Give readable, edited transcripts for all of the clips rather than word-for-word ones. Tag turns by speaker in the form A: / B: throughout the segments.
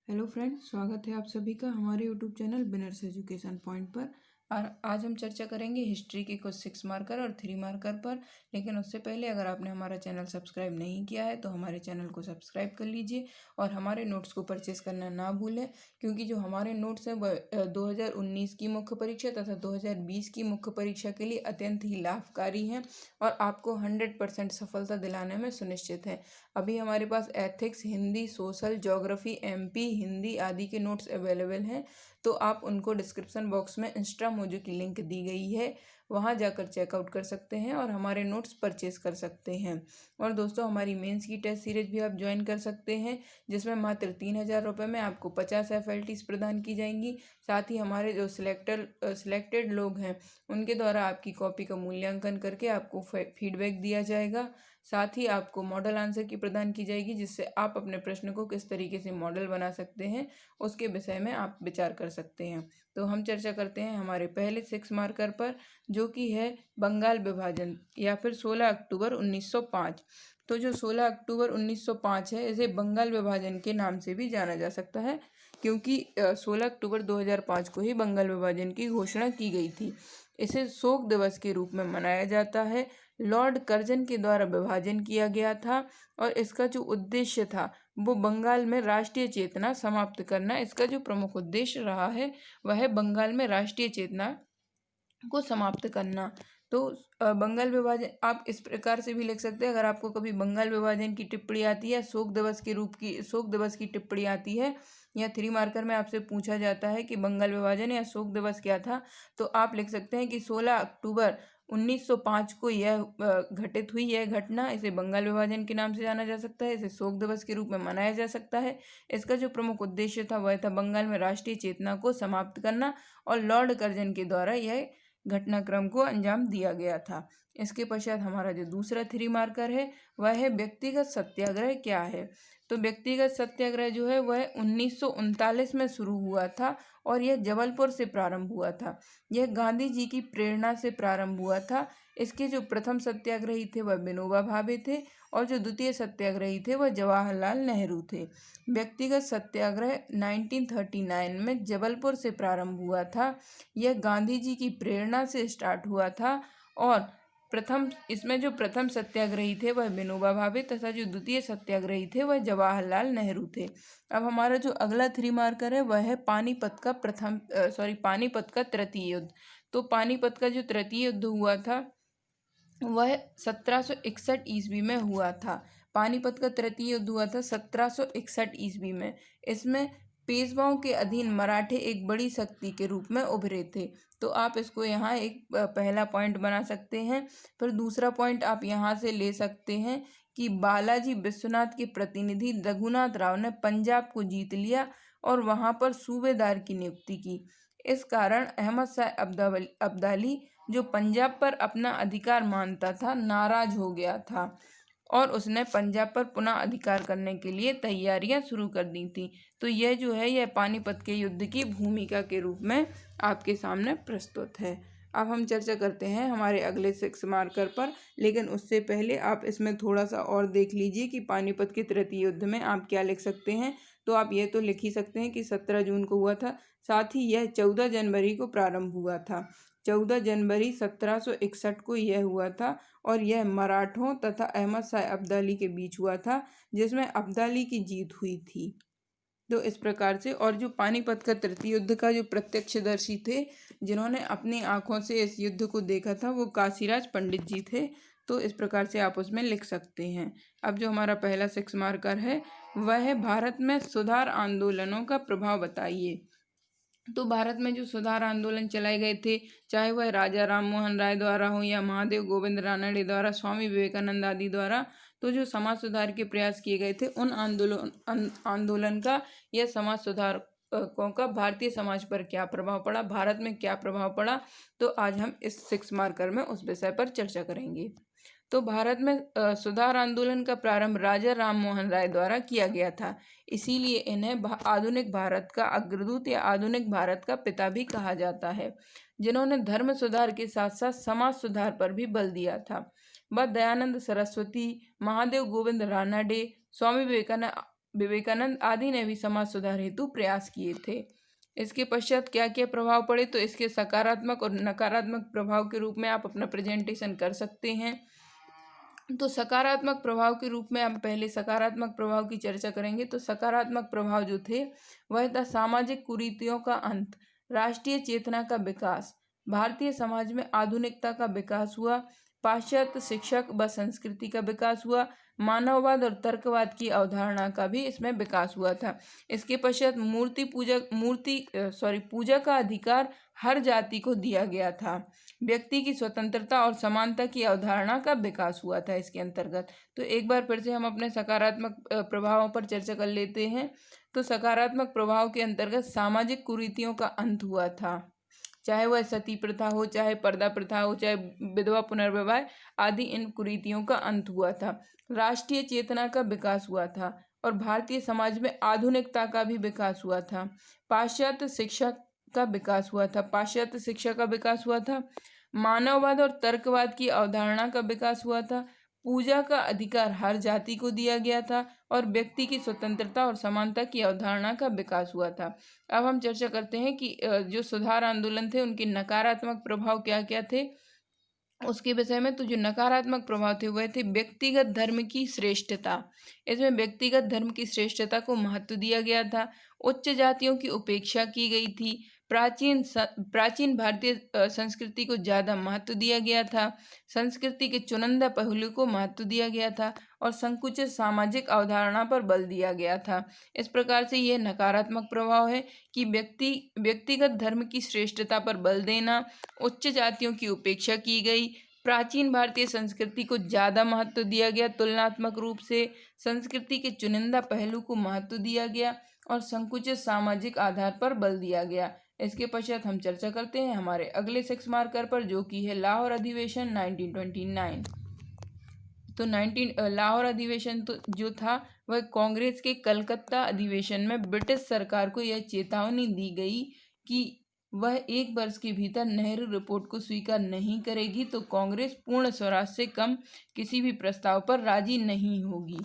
A: Hello friends, स्वागत है आप सभी का हमारे यूट्यूब चैनल बिनर्स एजुकेशन पॉइंट पर। और आज हम चर्चा करेंगे हिस्ट्री के कुछ 6 मार्कर और 3 मार्कर पर। लेकिन उससे पहले अगर आपने हमारा चैनल सब्सक्राइब नहीं किया है तो हमारे चैनल को सब्सक्राइब कर लीजिए और हमारे नोट्स को परचेस करना ना भूलें, क्योंकि जो हमारे नोट्स हैं वह 2019 की मुख्य परीक्षा तथा 2020 की मुख्य परीक्षा के लिए अत्यंत ही लाभकारी हैं और आपको 100% सफलता दिलाने में सुनिश्चित है। अभी हमारे पास ethics, Hindi, social, geography, MP Hindi आदि के नोट्स अवेलेबल हैं, तो आप उनको डिस्क्रिप्शन बॉक्स में इंस्टा मोजो की लिंक दी गई है, वहां जाकर चेकआउट कर सकते हैं और हमारे नोट्स परचेज कर सकते हैं। और दोस्तों, हमारी मेंस की टेस्ट सीरीज भी आप ज्वाइन कर सकते हैं, जिसमें मात्र 3,000 रुपये में आपको 50 FLTs प्रदान की जाएंगी। साथ ही हमारे जो सिलेक्टेड लोग हैं उनके द्वारा आपकी कॉपी का मूल्यांकन करके आपको फीडबैक दिया जाएगा। साथ ही आपको मॉडल आंसर की प्रदान की जाएगी, जिससे आप अपने प्रश्न को किस तरीके से मॉडल बना सकते हैं उसके विषय में आप विचार कर सकते हैं। तो हम चर्चा करते हैं हमारे पहले 6 मार्कर पर, जो कि है बंगाल विभाजन या फिर 16 अक्टूबर 1905। तो जो 16 अक्टूबर 1905 है, इसे बंगाल विभाजन के नाम से भी जाना जा सकता है, क्योंकि 16 अक्टूबर 2005 को ही बंगाल विभाजन की घोषणा की गई थी। इसे शोक दिवस के रूप में मनाया जाता है। लॉर्ड कर्जन के द्वारा विभाजन किया गया था और इसका जो उद्देश्य था वो बंगाल में राष्ट्रीय चेतना समाप्त करना। इसका जो प्रमुख उद्देश्य रहा है वह है बंगाल में राष्ट्रीय चेतना को समाप्त करना। तो बंगाल विभाजन आप इस प्रकार से भी लिख सकते हैं, अगर आपको कभी बंगाल विभाजन की टिप्पणी आती है, शोक दिवस की टिप्पणी आती है, या 3 मार्कर में आपसे पूछा जाता है कि बंगाल विभाजन या शोक दिवस क्या था, तो आप लिख सकते हैं कि 16 अक्टूबर 1905 को यह घटित हुई यह घटना। इसे बंगाल विभाजन के नाम से जाना जा सकता है, इसे शोक दिवस के रूप में मनाया जा सकता है। इसका जो प्रमुख उद्देश्य था वह था बंगाल में राष्ट्रीय चेतना को समाप्त करना और लॉर्ड कर्जन के द्वारा यह घटनाक्रम को अंजाम दिया गया था। इसके पश्चात हमारा जो दूसरा 3 मार्कर है वह है व्यक्तिगत सत्याग्रह क्या है। तो व्यक्तिगत सत्याग्रह जो है वह 1939 में शुरू हुआ था और यह जबलपुर से प्रारंभ हुआ था। यह गांधी जी की प्रेरणा से प्रारंभ हुआ था। इसके जो प्रथम सत्याग्रही थे वह विनोबा भावे थे और जो द्वितीय सत्याग्रही थे वह जवाहरलाल नेहरू थे। व्यक्तिगत सत्याग्रह 1939 में जबलपुर से प्रारंभ हुआ था। यह गांधी जी की प्रेरणा से स्टार्ट हुआ था और इसमें जो प्रथम सत्याग्रही थे वह विनोबा भावे तथा जो द्वितीय सत्याग्रही थे वह जवाहरलाल नेहरू थे। अब हमारा जो अगला 3 मार्कर है वह है पानीपत का तृतीय युद्ध। तो पानीपत का जो तृतीय युद्ध हुआ था वह 1761 ईस्वी में हुआ था। पानीपत का तृतीय युद्ध हुआ था 1761 ईस्वी में। इसमें पेशवाओं के अधीन मराठे एक बड़ी शक्ति के रूप में उभरे थे। तो आप इसको यहाँ एक पहला पॉइंट बना सकते हैं। फिर दूसरा पॉइंट आप यहाँ से ले सकते हैं कि बालाजी विश्वनाथ के प्रतिनिधि रघुनाथ राव ने पंजाब को जीत लिया और वहाँ पर सूबेदार की नियुक्ति की। इस कारण अहमद शाह अब्दाली, जो पंजाब पर अपना अधिकार मानता था, नाराज हो गया था और उसने पंजाब पर पुनः अधिकार करने के लिए तैयारियां शुरू कर दी थी। तो यह जो है यह पानीपत के युद्ध की भूमिका के रूप में आपके सामने प्रस्तुत है। अब हम चर्चा करते हैं हमारे अगले 6 मार्कर पर, लेकिन उससे पहले आप इसमें थोड़ा सा और देख लीजिए कि पानीपत के तृतीय युद्ध में आप क्या लिख सकते हैं। तो आप ये तो लिख ही सकते हैं कि 17 जून को हुआ था, साथ ही यह 14 जनवरी को प्रारंभ हुआ था। 14 जनवरी 1761 को यह हुआ था और यह मराठों तथा अहमद शाह अब्दाली के बीच हुआ था, जिसमें अब्दाली की जीत हुई थी। तो इस प्रकार से, और जो पानीपत का तृतीय युद्ध का जो प्रत्यक्षदर्शी थे, जिन्होंने अपनी आंखों से इस युद्ध को देखा था, वो काशीराज पंडित जी थे। तो इस प्रकार से आप उसमें लिख सकते हैं। अब जो हमारा पहला 6 मार्कर है वह है भारत में सुधार आंदोलनों का प्रभाव बताइए। तो भारत में जो सुधार आंदोलन चलाए गए थे, चाहे वह राजा राम मोहन राय द्वारा हो या महादेव गोविंद रानडे द्वारा, स्वामी विवेकानंद आदि द्वारा, तो जो समाज सुधार के प्रयास किए गए थे उन आंदोलन का या समाज सुधारकों का भारतीय समाज पर क्या प्रभाव पड़ा, भारत में क्या प्रभाव पड़ा, तो आज हम इस 6 मार्कर में उस विषय पर चर्चा करेंगे। तो भारत में सुधार आंदोलन का प्रारंभ राजा राम मोहन राय द्वारा किया गया था, इसीलिए इन्हें आधुनिक भारत का अग्रदूत या आधुनिक भारत का पिता भी कहा जाता है, जिन्होंने धर्म सुधार के साथ साथ समाज सुधार पर भी बल दिया था। वह दयानंद सरस्वती, महादेव गोविंद रानडे, स्वामी विवेकानंद विवेकानंद आदि ने भी समाज सुधार हेतु प्रयास किए थे। इसके पश्चात क्या क्या प्रभाव पड़े, तो इसके सकारात्मक और नकारात्मक प्रभाव के रूप में आप अपना प्रेजेंटेशन कर सकते हैं। तो सकारात्मक प्रभाव के रूप में हम पहले सकारात्मक प्रभाव की चर्चा करेंगे। तो सकारात्मक प्रभाव जो थे वह था सामाजिक कुरीतियों का अंत, राष्ट्रीय चेतना का विकास, भारतीय समाज में आधुनिकता का विकास हुआ, पाश्चात्य शिक्षा व संस्कृति का विकास हुआ, मानववाद और तर्कवाद की अवधारणा का भी इसमें विकास हुआ था। इसके पश्चात पूजा का अधिकार हर जाति को दिया गया था, व्यक्ति की स्वतंत्रता और समानता की अवधारणा का विकास हुआ था इसके अंतर्गत। तो एक बार फिर से हम अपने सकारात्मक प्रभावों पर चर्चा कर लेते हैं। तो सकारात्मक प्रभाव के अंतर्गत सामाजिक कुरीतियों का अंत हुआ था, चाहे वह सती प्रथा हो, चाहे पर्दा प्रथा हो, चाहे विधवा पुनर्विवाह आदि, इन कुरीतियों का अंत हुआ था। राष्ट्रीय चेतना का विकास हुआ था और भारतीय समाज में आधुनिकता का भी विकास हुआ था। पाश्चात्य शिक्षा का विकास हुआ था, पाश्चात्य शिक्षा का विकास हुआ था। मानववाद और तर्कवाद की अवधारणा का विकास हुआ था। पूजा का अधिकार हर जाति को दिया गया था और व्यक्ति की स्वतंत्रता और समानता की अवधारणा का विकास हुआ था। अब हम चर्चा करते हैं कि जो सुधार आंदोलन थे उनके नकारात्मक प्रभाव क्या क्या थे उसके विषय में। तो जो नकारात्मक प्रभाव थे वह थे व्यक्तिगत धर्म की श्रेष्ठता। इसमें व्यक्तिगत धर्म की श्रेष्ठता को महत्व दिया गया था। उच्च जातियों की उपेक्षा की गई थी। प्राचीन भारतीय संस्कृति को ज़्यादा महत्व दिया गया था। संस्कृति के चुनिंदा पहलू को महत्व दिया गया था और संकुचित सामाजिक अवधारणा पर बल दिया गया था। इस प्रकार से यह नकारात्मक प्रभाव है कि व्यक्तिगत धर्म की श्रेष्ठता पर बल देना, उच्च जातियों की उपेक्षा की गई, प्राचीन भारतीय संस्कृति को ज़्यादा महत्व दिया गया तुलनात्मक रूप से, संस्कृति के चुनिंदा पहलू को महत्व दिया गया और संकुचित सामाजिक आधार पर बल दिया गया। इसके पश्चात हम चर्चा करते हैं हमारे अगले 6 मार्कर पर, जो कि है लाहौर अधिवेशन 1929। तो लाहौर अधिवेशन तो जो था वह कांग्रेस के कलकत्ता अधिवेशन में ब्रिटिश सरकार को यह चेतावनी दी गई कि वह 1 वर्ष के भीतर नेहरू रिपोर्ट को स्वीकार नहीं करेगी तो कांग्रेस पूर्ण स्वराज से कम किसी भी प्रस्ताव पर राजी नहीं होगी।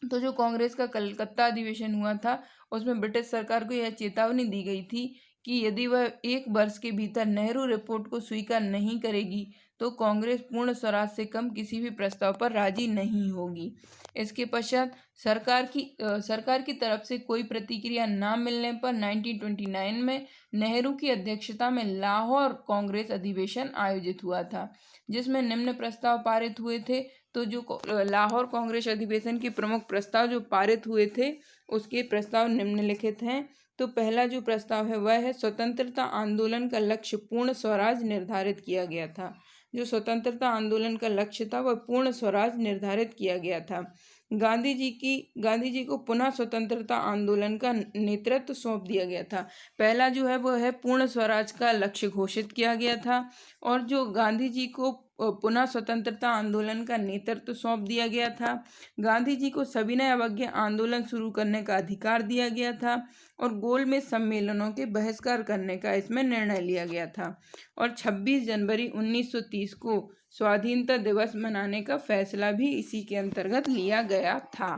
A: तो जो कांग्रेस का कलकत्ता अधिवेशन हुआ था उसमें ब्रिटिश सरकार को यह चेतावनी दी गई थी कि यदि वह 1 वर्ष के भीतर नेहरू रिपोर्ट को स्वीकार नहीं करेगी तो कांग्रेस पूर्ण स्वराज से कम किसी भी प्रस्ताव पर राजी नहीं होगी। इसके पश्चात सरकार की तरफ से कोई प्रतिक्रिया न मिलने पर 1929 में नेहरू की अध्यक्षता में लाहौर कांग्रेस अधिवेशन आयोजित हुआ था, जिसमें निम्न प्रस्ताव पारित हुए थे। तो जो लाहौर कांग्रेस अधिवेशन के प्रमुख प्रस्ताव जो पारित हुए थे उसके प्रस्ताव निम्नलिखित हैं। तो पहला जो प्रस्ताव है वह है स्वतंत्रता आंदोलन का लक्ष्य पूर्ण स्वराज निर्धारित किया गया था। जो स्वतंत्रता आंदोलन का लक्ष्य था वह पूर्ण स्वराज निर्धारित किया गया था। गांधी जी को पुनः स्वतंत्रता आंदोलन का नेतृत्व सौंप दिया गया था। पहला जो है वह है पूर्ण स्वराज का लक्ष्य घोषित किया गया था और जो गांधी जी को पुनः स्वतंत्रता आंदोलन का नेतृत्व सौंप दिया गया था। गांधी जी को सविनय अवज्ञा आंदोलन शुरू करने का अधिकार दिया गया था और गोलमेज सम्मेलनों के बहिष्कार करने का इसमें निर्णय लिया गया था और 26 जनवरी 1930 को स्वाधीनता दिवस मनाने का फैसला भी इसी के अंतर्गत लिया गया था।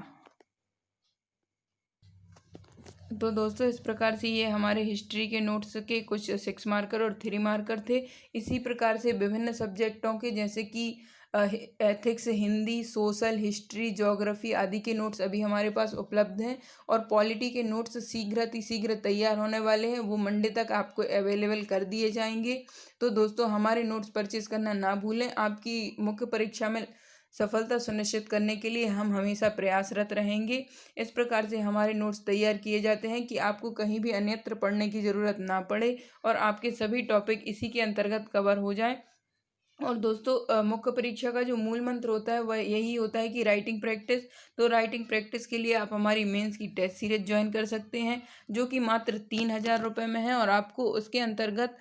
A: तो दोस्तों इस प्रकार से ये हमारे हिस्ट्री के नोट्स के कुछ 6 मार्कर और 3 मार्कर थे। इसी प्रकार से विभिन्न सब्जेक्टों के जैसे कि ethics, Hindi, social, history, geography आदि के नोट्स अभी हमारे पास उपलब्ध हैं और पॉलिटी के नोट्स शीघ्र तैयार होने वाले हैं, वो मंडे तक आपको अवेलेबल कर दिए जाएंगे। तो दोस्तों हमारे नोट्स परचेज करना ना भूलें। आपकी मुख्य परीक्षा में सफलता सुनिश्चित करने के लिए हम हमेशा प्रयासरत रहेंगे। इस प्रकार से हमारे नोट्स तैयार किए जाते हैं कि आपको कहीं भी अन्यत्र पढ़ने की ज़रूरत ना पड़े और आपके सभी टॉपिक इसी के अंतर्गत कवर हो जाएं। और दोस्तों मुख्य परीक्षा का जो मूल मंत्र होता है वह यही होता है कि राइटिंग प्रैक्टिस। तो राइटिंग प्रैक्टिस के लिए आप हमारी मेंस की टेस्ट सीरीज ज्वाइन कर सकते हैं, जो कि मात्र 3000 रुपये में है और आपको उसके अंतर्गत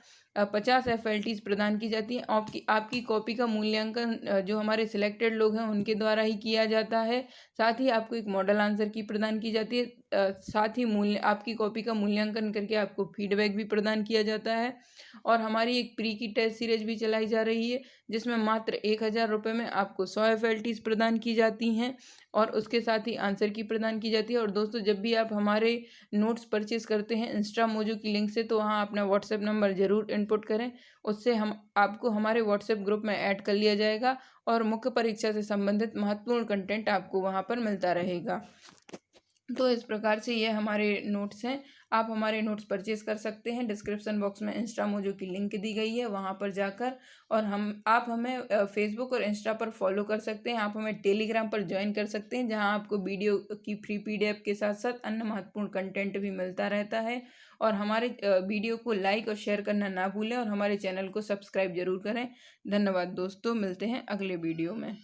A: 50 FLTs प्रदान की जाती हैं। आपकी कॉपी का मूल्यांकन जो हमारे सिलेक्टेड लोग हैं उनके द्वारा ही किया जाता है। साथ ही आपको एक मॉडल आंसर की प्रदान की जाती है। साथ ही आपकी कॉपी का मूल्यांकन करके आपको फीडबैक भी प्रदान किया जाता है और हमारी एक प्री की टेस्ट सीरीज भी चलाई जा रही है, जिसमें मात्र 1000 रुपये में आपको 100 FLTs प्रदान की जाती हैं और उसके साथ ही आंसर की प्रदान की जाती है। और दोस्तों, जब भी आप हमारे नोट्स परचेज करते हैं इंस्टा मोजो की लिंक से, तो वहाँ अपना व्हाट्सएप नंबर ज़रूर इनपुट करें। उससे हम आपको हमारे व्हाट्सएप ग्रुप में ऐड कर लिया जाएगा और मुख्य परीक्षा से संबंधित महत्वपूर्ण कंटेंट आपको वहाँ पर मिलता रहेगा। तो इस प्रकार से ये हमारे नोट्स हैं। आप हमारे नोट्स परचेज कर सकते हैं। डिस्क्रिप्शन बॉक्स में इंस्टा मोजो की लिंक दी गई है, वहाँ पर जाकर। और आप हमें फेसबुक और इंस्टा पर फॉलो कर सकते हैं। आप हमें टेलीग्राम पर ज्वाइन कर सकते हैं, जहाँ आपको वीडियो की फ्री PDF के साथ साथ अन्य महत्वपूर्ण कंटेंट भी मिलता रहता है। और हमारे वीडियो को लाइक और शेयर करना ना भूलें और हमारे चैनल को सब्सक्राइब जरूर करें। धन्यवाद दोस्तों, मिलते हैं अगले वीडियो में।